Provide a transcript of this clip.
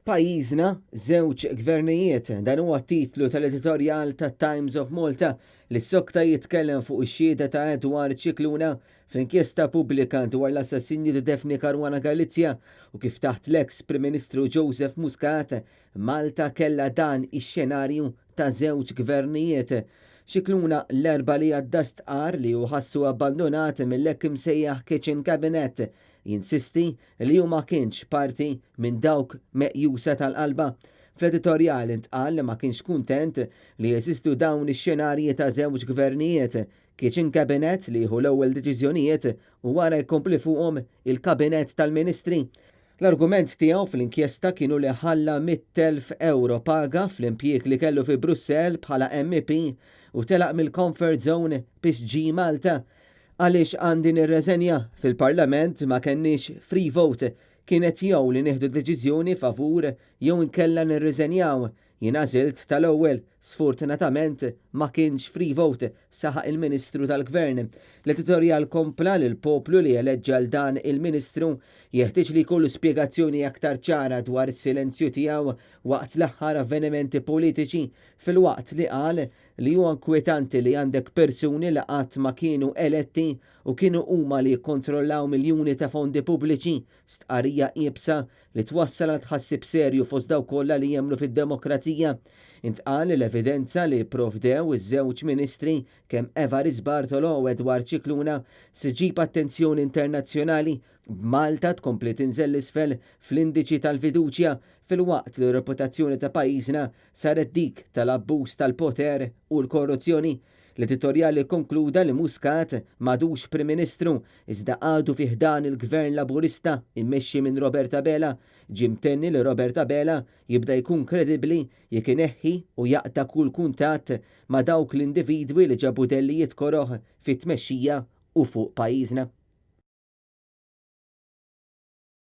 Pajjiżna, żewġ gvernijiet, dan huwa titlu tal-editorjal ta' Times of Malta li s-sokta jitkellem fuq ix-xhieda ta' Edward Cicluna fl-inkjesta pubblika dwar l-assassinju ta' Daphne Caruana Galizia u kif taħt l-eks Prim Ministru Joseph Muscat Malta kellha dan ix-xenarju ta' żewġ gvernijiet. Cicluna l-erba li għadda stqar li ħassu abbandonat mill-hekk imsejjaħ Kitchen Cabinet jinsisti li ma kienx parti minn dawk meqjusa tal-qalba. Fl-editorjal intqal li ma kienx kuntent li jeżistu dawn ix-xenarji ta' żewġ gvernijiet, Kitchen Cabinet li jieħu l-ewwel deċiżjonijiet u wara jkompli fuqhom il-Kabinet tal-Ministri. L-argument tiegħu fl-inkjesta kienu li ħalla 100,000 euro paga fl-impjieg li kellu fi Brussell bħala MEP u telaq mill-comfort zone biex ġi Malta. Għaliex għandi nirreżenja fil-Parlament ma kenniex free vote, kienet jew li nieħdu deċiżjoni favur jew inkella nirreżenjaw. Jien għażilt tal-ewwel, sfortunatament ma kienx free vote, saħaq il-Ministru tal-Gvern. L-editorjal kompla li l-poplu li eleġġa dan il-Ministru jeħtieġ li jkollu spjegazzjoni aktar ċara dwar is-silenzju tiegħu waqt l-aħħar avvenimenti politiċi fil-waqt li qal li huwa inkwetanti li għandek persuni li qatt ma kienu eletti u kienu huma li jikkontrollaw miljuni ta' fondi pubbliċi, stqarrija qiebsa li twassal għal tħassib serju fost daw kollha li jemmnu fid-demokrazija. Intqal l-evidenza li provdew iż-żewġ ministri kemm Evarist Bartolo u Edward Cicluna se ġib attenzjoni internazzjonali b'Malta tkompli tinżel l-isfel fl-indiċi tal-fiduċja fil-waqt li reputazzjoni ta' pajjiżna saret dik tal-abbuż tal-poter u l-korruzzjoni. L-editorjali konkluda li Muscat m'għadux Prim Ministru iżda għadu fih dan il-Gvern Laburista immexxi minn Roberta Bela, ġimtenni li Roberta Bela jibda jkun kredibbli jekk ineħħi u jaqta' kull kuntatt ma' dawk l-individwi li ġabu dellijiet koroħ fit-tmexxija u fuq pajjiżna.